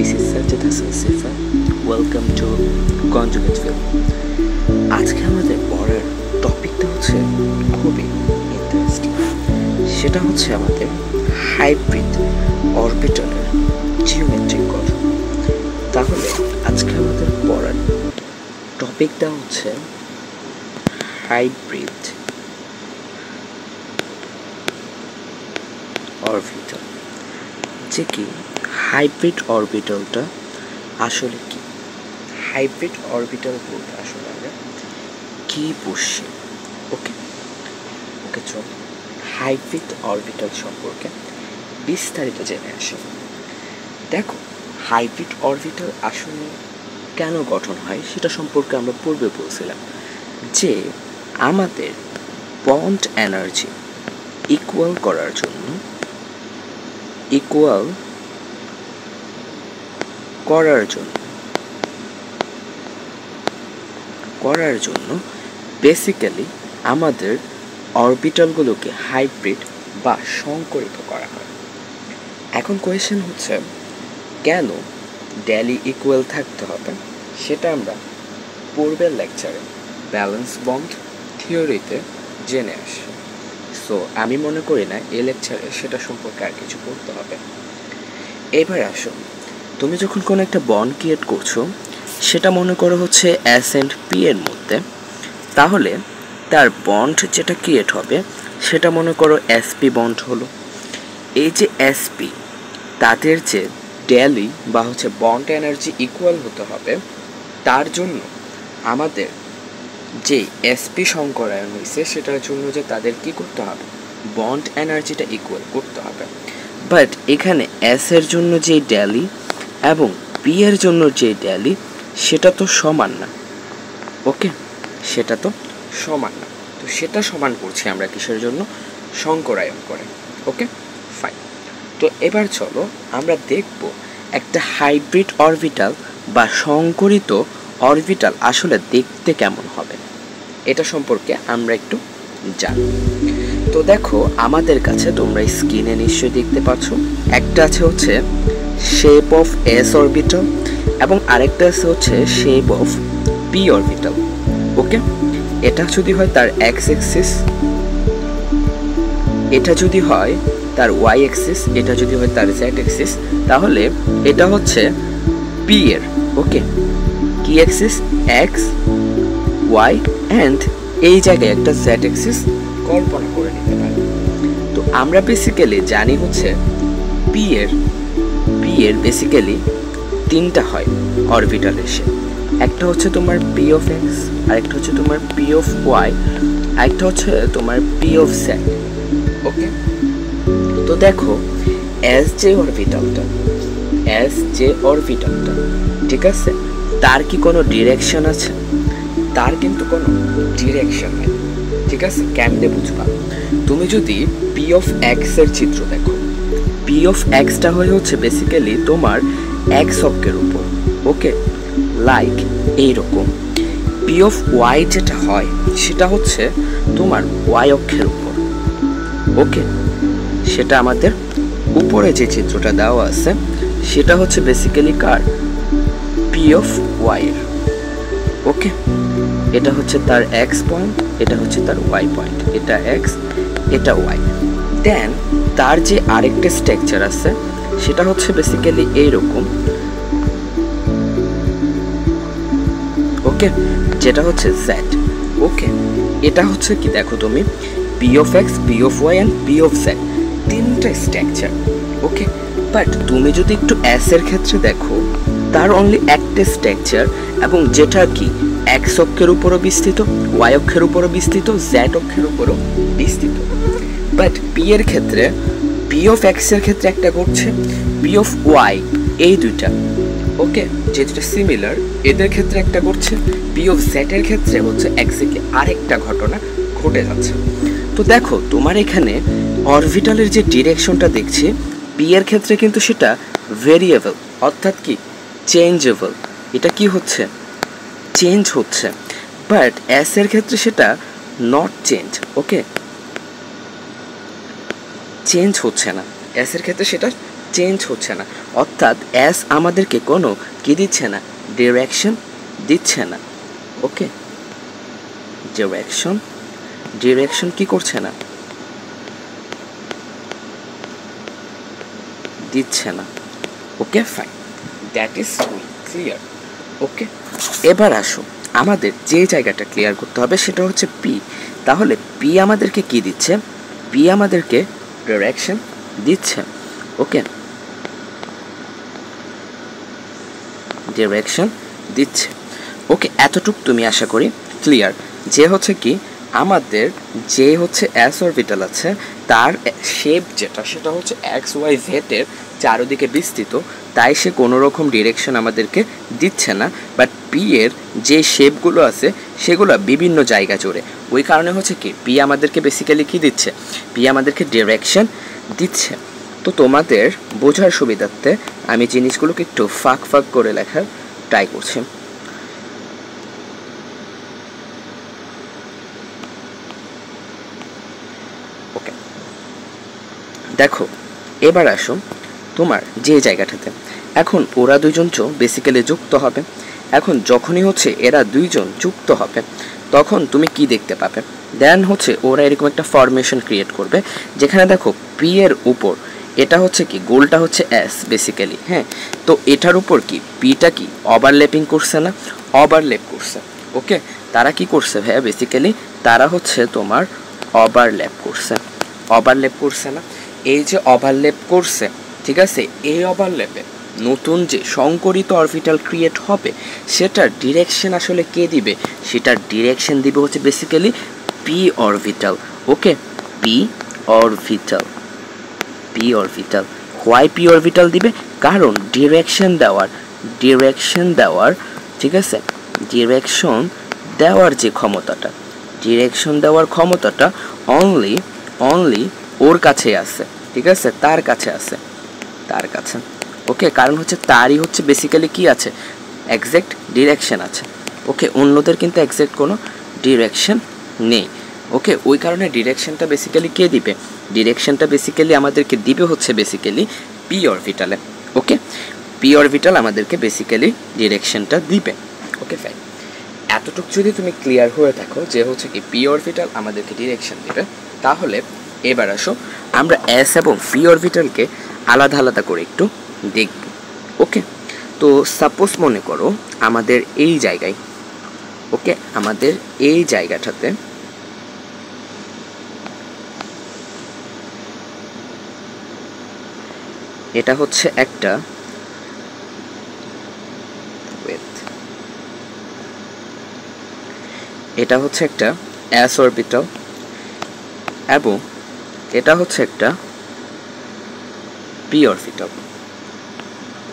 This is Sajid Hassan Sifa. Welcome to Conjugate Film. আজকে আমাদের পড়ার টপিকটা হচ্ছে খুবই ইন্টারেস্টিং। সেটা হচ্ছে আমাদের হাইব্রিড অরবিটালের জিওমেট্রিক গঠন। তাহলে আজকে আমাদের পড়ার টপিকটা হচ্ছে হাইব্রিড অরবিটাল। যে কি হাইব্রিড অরবিটালটা আসলে কি? হাইব্রিড অরবিটাল বলতে আসলে আমরা কি বুঝছি? ওকে চল হাইব্রিড অরবিটাল সম্পর্কে বিস্তারিত জেনে আসি। দেখো, হাইব্রিড অরবিটাল আসলে কেন গঠন হয় সেটা সম্পর্কে আমরা পূর্বে বলছিলাম যে আমাদের বন্ড এনার্জি ইকুয়াল করার জন্য বেসিক্যালি আমাদের অরবিটালগুলোকে হাইব্রিড বা সংকরিত করা হয়। এখন কোয়েশ্চেন হচ্ছে কেন ডেলি ইকুয়াল থাকতে হবে, সেটা আমরা পূর্বের লেকচারে ব্যালেন্স বন্ড থিওরিতে জেনে আসি। সো আমি মনে করি না এই লেকচারে সেটা সম্পর্কে আর কিছু পড়তে হবে। এবার আসো, তুমি যখন কোনো একটা বন্ড ক্রিয়েট করছো, সেটা মনে করো হচ্ছে এস অ্যান্ড পি এর মধ্যে, তাহলে তার বন্ড যেটা ক্রিয়েট হবে সেটা মনে করো এসপি বন্ড হলো। এই যে এসপি, তাদের যে ডেলি বা হচ্ছে বন্ড এনার্জি ইকুয়াল হতে হবে, তার জন্য আমাদের যে এসপি সংকরায়ন হয়েছে সেটার জন্য যে তাদের কি করতে হবে, বন্ড এনার্জিটা ইকুয়াল করতে হবে। বাট এখানে এস এর জন্য যে ডেলি এবং পি এর জন্য যে ডেলি সেটা তো সমান না। ওকে, সেটা তো সমান না। তো সেটা সমান করছি আমরা কিসের জন্য? সংকরায়ন করে। Okay fine. তো এবার চলো আমরা দেখব একটা হাইব্রিড অরবিটাল বা সংকরিত অরবিটাল আসলে দেখতে কেমন হবে, এটা সম্পর্কে আমরা একটু জানি। তো দেখো, আমাদের কাছে তোমরা স্ক্রিনে নিশ্চয়ই দেখতে পাচ্ছ, একটা আছে হচ্ছে শেপ অফ এস অরবিটাল এবং আরেকটা আছে হচ্ছে শেপ অফ পি অরবিটাল। ওকে, এটা যদি হয় তার এক্স এক্সিস, এটা যদি হয় তার ওয়াই এক্সিস, এটা যদি হয় তার জেড এক্সিস, তাহলে এটা হচ্ছে পি এর ওকে কি এক্সিস, এক্স ওয়াই অ্যান্ড এই জায়গায় একটা জেড এক্সিস কল্পনা করে নিতে পারি। তো আমরা বেসিক্যালি জানি হচ্ছে পি এর বেসিক্যালি তিনটা হয় অরবিটাল এসে। একটা হচ্ছে তোমার পি অফ এক্স, আরেকটা হচ্ছে তোমার পি অফ ওয়াই, আরেকটা হচ্ছে তোমার পি অফ জেড। ওকে, তো দেখো এস যে অরবিটালটা ঠিক আছে, তার কি কোনো ডিরেকশন আছে? তার কিন্তু কোনো ডিরেকশন নেই। ঠিক আছে, কেমনে বুঝবা? তুমি যদি পি অফ এক্স এর চিত্র দেখো, পি অফ এক্সটা হচ্ছে বেসিক্যালি তোমার এক্স অক্ষের উপর। ওকে, লাইক এইরকম। পি অফ ওয়াই যেটা হয় সেটা হচ্ছে তোমার ওয়াই অক্ষের উপর। ওকে, সেটা আমাদের উপরে যে চিত্রটা দেওয়া আছে সেটা হচ্ছে বেসিক্যালি কার? পি অফ ওয়াই এর। ওকে, এটা হচ্ছে তার এক্স পয়েন্ট, এটা হচ্ছে তার ওয়াই পয়েন্ট, এটা এক্স এটা ওয়াই। দেন তার যে আরেকটা স্ট্রাকচার আছে সেটা হচ্ছে বেসিক্যালি এইরকম। ওকে, যেটা হচ্ছে জেড। ওকে, এটা হচ্ছে কি দেখো তুমি, P of X, P of Y and P of Z, তিনটা স্ট্রাকচার। ওকে, বাট তুমি যদি একটু এস এর ক্ষেত্রে দেখো, তার অনলি একটা স্ট্রাকচার এবং যেটা কি এক্স অক্ষের উপরও বিস্তৃত, ওয়াই অক্ষের উপরও বিস্তৃত, জেড অক্ষের উপরও বিস্তৃত। বাট পি এর ক্ষেত্রে, পি অফ এক্স এর ক্ষেত্রে একটা ঘটছে, পি অফ ওয়াই এই দুইটা ওকে যে দুটা সিমিলার এদের ক্ষেত্রে একটা ঘটছে, পি অফ জেড এর ক্ষেত্রে হচ্ছে এক্স্যাক্টলি আরেকটা ঘটনা ঘটে যাচ্ছে। তো দেখো, তোমার এখানে অরবিটালের যে ডিরেকশনটা দেখছি, পি এর ক্ষেত্রে কিন্তু সেটা ভেরিয়েবল, অর্থাৎ কি চেঞ্জেবল। এটা কি হচ্ছে? চেঞ্জ হচ্ছে। বাট এস এর ক্ষেত্রে সেটা নট চেঞ্জ। ওকে, চেঞ্জ হচ্ছে না, এস এর ক্ষেত্রে সেটা চেঞ্জ হচ্ছে না, অর্থাৎ এস আমাদেরকে কোনো কি দিচ্ছে না, ডিরেকশন দিচ্ছে না। ওকে, ডিরেকশন কি করছে না, দিচ্ছে না। Okay fine, that is clear. Okay, এবার আসো আমাদের যে জায়গাটা ক্লিয়ার করতে হবে সেটা হচ্ছে পি। তাহলে পি আমাদেরকে কি দিচ্ছে, পি আমাদেরকে ডিরেকশন দিচ্ছে। ওকে, ডিরেকশন দিচ্ছে। ওকে, এতটুক তুমি আশা করি ক্লিয়ার। যে হচ্ছে কি আমাদের যে হচ্ছে এস অরবিটাল আছে তার শেপ যেটা সেটা হচ্ছে এক্স ওয়াই জেড এর চারদিকে বিস্তৃত, তাই সে কোনো রকম ডিরেকশন আমাদেরকে দিচ্ছে না। বাট পি এর যে শেপগুলো আছে সেগুলো বিভিন্ন জায়গা জুড়ে, ওই কারণে হচ্ছে কি পি আমাদেরকে বেসিক্যালি কি দিচ্ছে, পি আমাদেরকে ডিরেকশন দিচ্ছে। তো তোমাদের বোঝার সুবিধার্থে আমি জিনিসগুলোকে একটু ফাঁক ফাঁক করে লেখার ট্রাই করছি। ওকে, দেখো এবার আসো তোমার যে জায়গাটাতে এখন ওরা দুইজন বেসিক্যালি যুক্ত হবে। এখন যখনই হচ্ছে এরা দুইজন যুক্ত হবে তখন তুমি কি দেখতে পাবে, দেন হচ্ছে ওরা এরকম একটা ফরমেশন ক্রিয়েট করবে যেখানে দেখো পি এর উপর এটা হচ্ছে কি গোলটা হচ্ছে এস বেসিক্যালি। হ্যাঁ, তো এটার উপর কি পিটা কি ওভারল্যাপিং করছে না, ওভারল্যাপ করছে। ওকে, তারা কি করছে ভাইয়া, বেসিক্যালি তারা হচ্ছে তোমার ওভারল্যাপ করছে না। এই যে ওভারল্যাপ করছে, ঠিক আছে, এই ওভারল্যাপে নতুন যে সংকরিত অরবিটাল ক্রিয়েট হবে সেটার ডিরেকশন আসলে কে দিবে, সেটার ডিরেকশন দিবে হচ্ছে basically P orbital. Okay, P orbital why P orbital দিবে, কারণ ডিরেকশন দেওয়ার ঠিক আছে, ডিরেকশন দেওয়ার যে ক্ষমতাটা অনলি ওর কাছে আছে, ঠিক আছে, তার কাছে। ওকে, কারণ হচ্ছে তারই হচ্ছে বেসিক্যালি কি আছে, এক্সাক্ট ডিরেকশন আছে। ওকে, অন্যদের কিন্তু এক্সাক্ট কোনো ডিরেকশন নেই। ওকে, ওই কারণে ডিরেকশনটা বেসিক্যালি কে দিবে, ডিরেকশনটা বেসিক্যালি আমাদেরকে দিবে হচ্ছে বেসিক্যালি পি অরবিটালে। ওকে, পি অরবিটাল আমাদেরকে বেসিক্যালি ডিরেকশনটা দিবে। ওকে ফাইন, এতটুকু যদি তুমি ক্লিয়ার হয়ে থাকো যে হচ্ছে কি পি অরবিটাল আমাদেরকে ডিরেকশন দিবে, তাহলে এবার আসো আমরা এস এবং পি অরবিটালকে আলাদা আলাদা করে একটু দেখব। ওকে, তো সাপোজ মনে করো আমাদের এই জায়গায়, ওকে, আমাদের এই জায়গাটাতে এটা হচ্ছে একটা এস অরবিটাল এবং এটা হচ্ছে একটা পি অরবিটাল।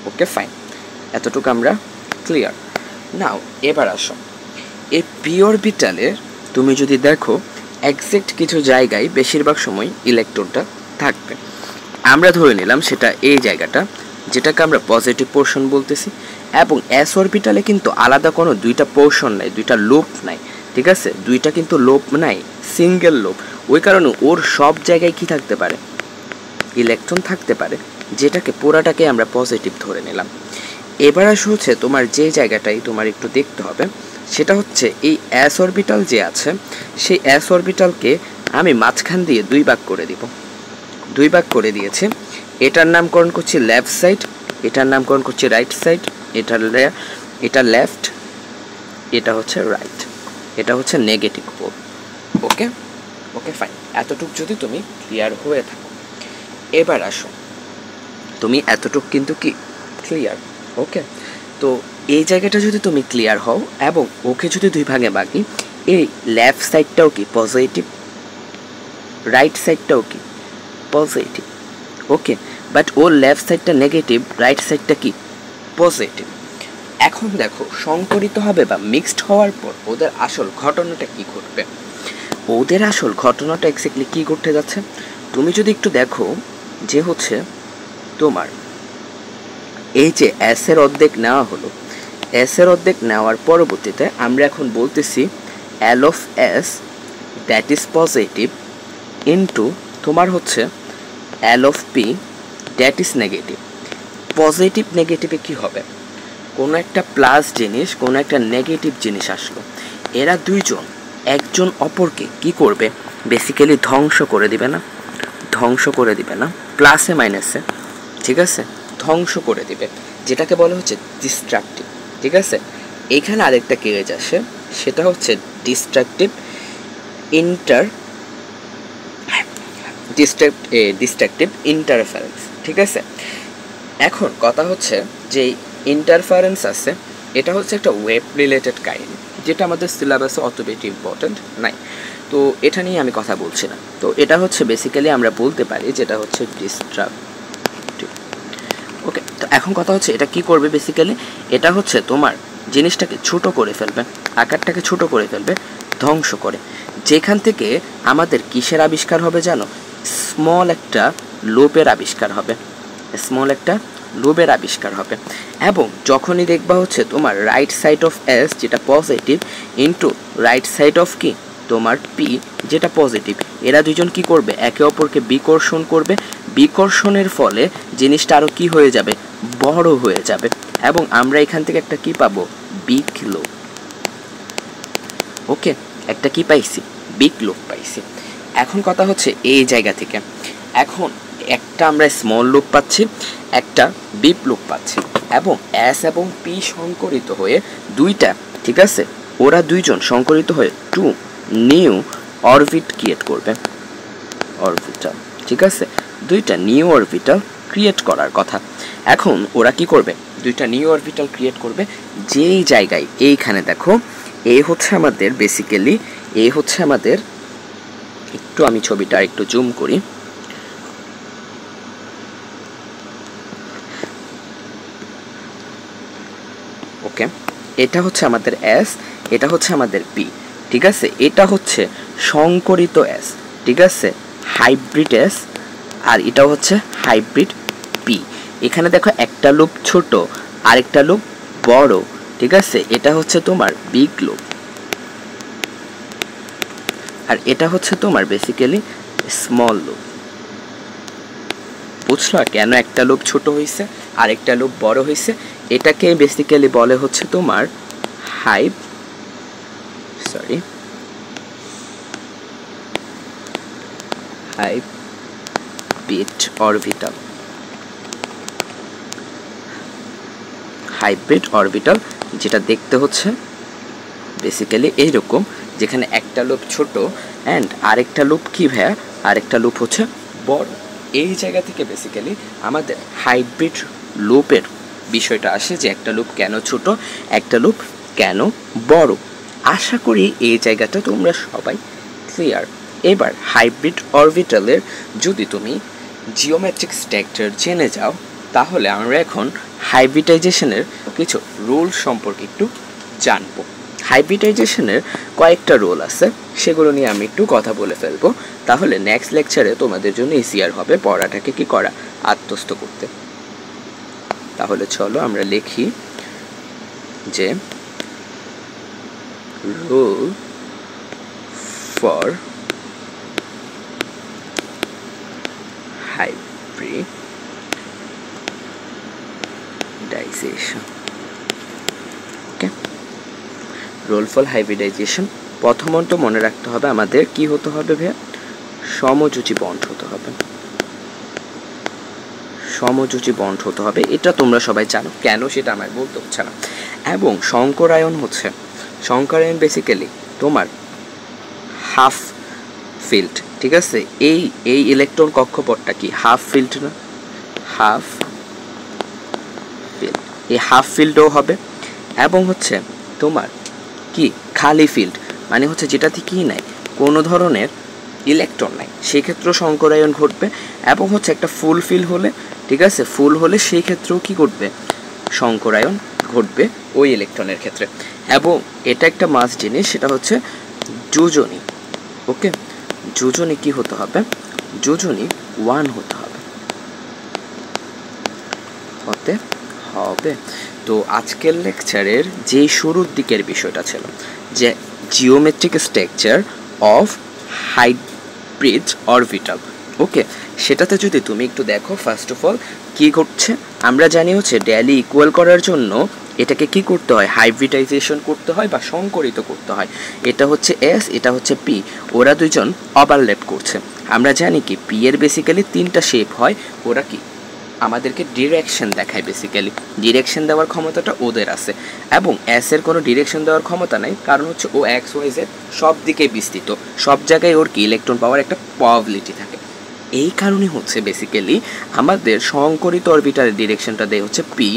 ওকে ফাইন, এতটুকু আমরা ক্লিয়ার। নাও এবার আসো এই পি অরবিটালের তুমি যদি দেখো এক্সাক্ট কিছু জায়গায় বেশিরভাগ সময় ইলেকট্রনটা থাকবে। আমরা ধরে নিলাম সেটা এই জায়গাটা, যেটাকে আমরা পজিটিভ পোর্শন বলতেছি, এবং এস অরবিটালে কিন্তু আলাদা কোনো দুইটা পোর্শন নাই, দুইটা লুপ নাই, ঠিক আছে, দুইটা কিন্তু লুপ নাই, সিঙ্গেল লুপ। ওই কারণে ওর সব জায়গায় কি থাকতে পারে, ইলেকট্রন থাকতে পারে, যেটাকে পুরাটাকে আমরা পজিটিভ ধরে নিলাম। এবার আসে হচ্ছে তোমার যে জায়গাটাই তোমার একটু দেখতে হবে সেটা হচ্ছে এই এস অরবিটাল যে আছে সেই এস অরবিটালকে আমি মাঝখান দিয়ে দুই ভাগ করে দিয়েছি। এটার নামকরণ করছি লেফট সাইড, এটার নামকরণ করছি রাইট সাইড, এটা লেফট, এটা হচ্ছে রাইট, এটা হচ্ছে নেগেটিভ পোল। ওকে ফাইন, এতটুক যদি তুমি ক্লিয়ার হয়ে থাকো, এবার আসো তুমি এতটুক কিন্তু কি ক্লিয়ার। ওকে, তো এই জায়গাটা যদি তুমি ক্লিয়ার হও এবং ওকে যদি দুই ভাগে ভাগি, এই লেফট সাইডটাও কি পজিটিভ, রাইট সাইডটাও কি positive. Okay, but or left সাইডটা নেগেটিভ, রাইট সাইডটা কি পজিটিভ। এখন দেখো সংকরিত হবে বা মিক্সড হওয়ার পর ওদের আসল ঘটনাটা কি ঘটবে, ওদের আসল ঘটনাটা এক্স্যাক্টলি কি ঘটতে যাচ্ছে তুমি যদি একটু দেখো যে হচ্ছে তোমার এই যে এস এর অর্ধেক নেওয়া হলো, এস এর অর্ধেক নেওয়ার পরবর্তীতে আমরা এখন বলতেছি L of S that is positive into তোমার হচ্ছে L of P that is negative. Positive নেগেটিভে কি হবে, কোনো একটা প্লাস জিনিস কোনো একটা নেগেটিভ জিনিস আসলো, এরা দুইজন একজন অপরকে কি করবে, বেসিক্যালি ধ্বংস করে দিবে না, ধ্বংস করে দিবে না, প্লাসে মাইনাসে, ঠিক আছে, ধ্বংস করে দিবে, যেটাকে বলা হচ্ছে ডিস্ট্রাকটিভ। ঠিক আছে, এখানে আরেকটা কেজ আসে, সেটা হচ্ছে ডিস্ট্রাকটিভ ডিস্ট্রাকটিভ ইন্টারফারেন্স। ঠিক আছে, এখন কথা হচ্ছে যে ইন্টারফারেন্স আছে, এটা হচ্ছে একটা ওয়েব রিলেটেড কাহিনী, যেটা আমাদের সিলেবাসে অত বেশি ইম্পর্ট্যান্ট নাই, তো এটা নিয়ে আমি কথা বলছি না। তো এটা হচ্ছে বেসিক্যালি আমরা বলতে পারি যেটা হচ্ছে ডিস্ট্রাকটিভ। ওকে, তো এখন কথা হচ্ছে এটা কি করবে, বেসিক্যালি এটা হচ্ছে তোমার জিনিসটাকে ছোট করে ফেলবে, আকারটাকে ছোট করে ফেলবে, ধ্বংস করে, যেখান থেকে আমাদের কিসের আবিষ্কার হবে জানো, স্মল একটা লোপের আবিষ্কার হবে, স্মল একটা লোবের আবিষ্কার হবে। এবং যখনই দেখবা হচ্ছে তোমার রাইট সাইড অফ এস যেটা positive into right side of কি তোমার পি যেটা পজিটিভ, এরা দুজন কি করবে, একে অপরকে বিকর্ষণ করবে, বিকর্ষণের ফলে জিনিসটা আরও কি হয়ে যাবে, বড় হয়ে যাবে, এবং আমরা এখান থেকে একটা কি পাবো, বিগ লোব। ওকে, একটা কি পাইছি, বিগ লোব পাইছি। এখন কথা হচ্ছে এই জায়গা থেকে এখন একটা আমরা স্মল লুপ পাচ্ছি, একটা বিগ লুপ পাচ্ছি, এবং এস এবং পি সংকরিত হয়ে দুইটা, ঠিক আছে, ওরা দুইজন সংকরিত হয়ে টু নিউ অরবিট ক্রিয়েট করবে, অরবিটাল। ঠিক আছে, দুইটা নিউ অরবিটাল ক্রিয়েট করার কথা। এখন ওরা কি করবে, দুইটা নিউ অরবিটাল ক্রিয়েট করবে, যেই জায়গায় এইখানে দেখো এ হচ্ছে আমাদের বেসিক্যালি, এ হচ্ছে আমাদের, একটু আমি ছবিটা একটু জুম করি, ওকে, এটা হচ্ছে আমাদের এস, এটা হচ্ছে আমাদের পি। ঠিক আছে, এটা হচ্ছে সংকরিত এস, ঠিক আছে, হাইব্রিড এস, আর এটা হচ্ছে হাইব্রিড পি। এখানে দেখো একটা লুপ ছোট আরেকটা লুপ বড়, ঠিক আছে, এটা হচ্ছে তোমার বিগ লুপ, আর এটা হচ্ছে তোমার বেসিক্যালি স্মল লুপ। বুঝলো কেন একটা লুপ ছোট হয়েছে আর একটা লুপ বড় হয়েছে, এটাকে বেসিক্যালি বলে হচ্ছে তোমার হাইব্রিড অরবিটাল, হাইব্রিড অরবিটাল, যেটা দেখতে হচ্ছে বেসিক্যালি এইরকম, যেখানে একটা লুপ ছোট অ্যান্ড আরেকটা লুপ কি ভাইয়া, আরেকটা লুপ হচ্ছে বড়। এই জায়গা থেকে বেসিক্যালি আমাদের হাইব্রিড লুপের বিষয়টা আসে, যে একটা লুপ কেন ছোট, একটা লুপ কেন বড়। আশা করি এই জায়গাটা তোমরা সবাই ক্লিয়ার। এবার হাইব্রিড অরবিটালের যদি তুমি জিওমেট্রিক স্ট্রাকচার জেনে যাও, তাহলে আমরা এখন হাইব্রিডাইজেশনের কিছু রুল সম্পর্কে একটু জানবো। হাইব্রিডাইজেশনের কয়েকটা রোল আছে, সেগুলো নিয়ে আমি একটু কথা বলে ফেলবো, তাহলে নেক্সট লেকচারে তোমাদের জন্য ইজিয়ার হবে পড়াটাকে কি করা, আত্মস্থ করতে। তাহলে চলো আমরা লিখি যে rule for hybridisation. Okay, rule for hybridisation, প্রথমত মনে রাখতে হবে আমাদের কি হতে হবে ভাইয়া, সমযোজী বন্ড হতে হবে, সমযোজী বন্ড হতে হবে, এটা তোমরা সবাই জানো, কেন সেটা আমার বলতে হচ্ছে না। এবং সংকরায়ন হচ্ছে, সংকরায়ন বেসিক্যালি তোমার হাফ ফিল্ড, ঠিক আছে, এই ইলেকট্রন কক্ষপথটা কি হাফ ফিল্ড না, হাফ ফিল্ড, এই হাফ ফিল্ডও হবে। এবং হচ্ছে তোমার কি খালি ফিল্ড, মানে হচ্ছে যেটাতে কি নাই, কোনো ধরনের ইলেকট্রন নাই, সেক্ষেত্রেও সংকরায়ন ঘটবে। এবং হচ্ছে একটা ফুল ফিল হলে, ঠিক আছে, ফুল হলে সেই ক্ষেত্রেও কি ঘটবে, সংকরায়ন ঘটবে ওই ইলেকট্রনের ক্ষেত্রে। এবং এটা একটা মাস্ট জিনিস, সেটা হচ্ছে যোজনী। ওকে, যোজনী কি হতে হবে, যোজনী 1 হতে হবে, হতে হবে। তো আজকের লেকচারের যে শুরুর দিকের বিষয়টা ছিল যে geometric structure of hybrid orbital, okay, সেটাতে যদি তুমি একটু দেখো, ফার্স্ট অফ অল কী ঘটছে আমরা জানি হচ্ছে ডেলি ইকুয়াল করার জন্য এটাকে কি করতে হয়, হাইব্রিডাইজেশন করতে হয় বা সংকরিত করতে হয়। এটা হচ্ছে এস, এটা হচ্ছে পি, ওরা দুইজন ওভারল্যাপ করছে। আমরা জানি কি পি এর বেসিক্যালি তিনটা শেপ হয়, ওরা কি আমাদেরকে ডিরেকশন দেখায়, বেসিক্যালি ডিরেকশন দেওয়ার ক্ষমতাটা ওদের আছে, এবং এস এর কোনো ডিরেকশন দেওয়ার ক্ষমতা নাই, কারণ হচ্ছে ও এক্স ওয়াই জেড সব দিকে বিস্তৃত, সব জায়গায় ওর কি ইলেকট্রন পাওয়ার একটা প্রবাবিলিটি থাকে। এই কারণে হচ্ছে বেসিক্যালি আমাদের সংকরিত অরবিটালের ডিরেকশনটা দেয় হচ্ছে পি।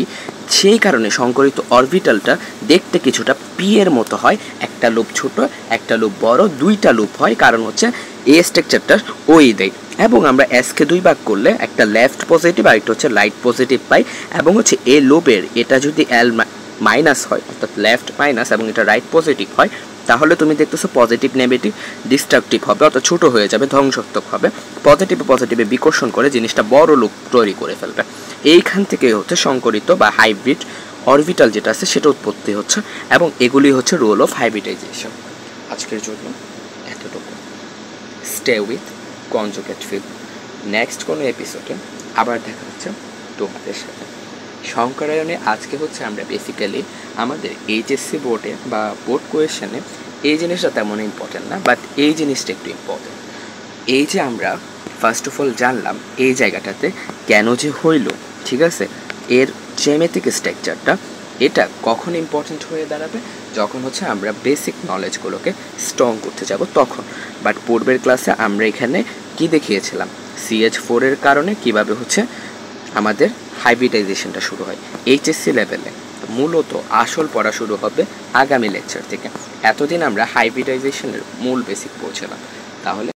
সেই কারণে সংকরিত অরবিটালটা দেখতে কিছুটা পি এর মতো হয়, একটা লুপ ছোট একটা লুপ বড়, দুইটা লুপ হয়, কারণ হচ্ছে এই স্ট্রাকচারটা ওই দেয়। এবং আমরা এসকে দুই ভাগ করলে একটা লেফট পজিটিভ আর একটা হচ্ছে রাইট পজিটিভ পাই, এবং হচ্ছে এই লুপের এটা যদি এল মাইনাস হয়, অর্থাৎ লেফট মাইনাস, এবং এটা রাইট পজিটিভ হয়, তাহলে তুমি দেখতেছো পজিটিভ নেগেটিভ ডিস্ট্রাকটিভ হবে, অর্থাৎ ছোটো হয়ে যাবে, ধ্বংসাত্মক হবে। পজিটিভে পজিটিভে বিকর্ষণ করে জিনিসটা বড় লুপ তৈরি করে ফেলবে। এইখান থেকে হচ্ছে সংকরিত বা হাইব্রিড অরবিটাল যেটা আছে সেটা উৎপত্তি হচ্ছে, এবং এগুলি হচ্ছে রোল অফ হাইব্রিডাইজেশন। আজকের জন্য এতটুকু। Stay with conjugate field. Next কোনো এপিসোডে আবার দেখা হচ্ছে তোমাদের সাথে। সংকরায়নে আজকে হচ্ছে আমরা বেসিক্যালি আমাদের এইচএসসি বোর্ডে বা বোর্ড কোয়েশনে এই জিনিসটা তেমন ইম্পর্টেন্ট না, বাট এই জিনিসটা একটু ইম্পর্টেন্ট। এই যে আমরা ফার্স্ট অফ অল জানলাম এই জায়গাটাতে কেন যে হইল, ঠিক আছে, এর জ্যামিতিক স্ট্রাকচারটা, এটা কখন ইম্পর্টেন্ট হয়ে দাঁড়াবে, যখন হচ্ছে আমরা বেসিক নলেজগুলোকে স্ট্রং করতে যাব তখন। বাট পূর্বের ক্লাসে আমরা এখানে কি দেখিয়েছিলাম, CH4 এর কারণে কিভাবে হচ্ছে আমাদের হাইব্রিডাইজেশনটা শুরু হয় এইচএসসি লেভেলে। মূলত আসল পড়া শুরু হবে আগামী লেকচার থেকে। এতদিন আমরা হাইব্রিডাইজেশনের মূল বেসিক পৌঁছালাম, তাহলে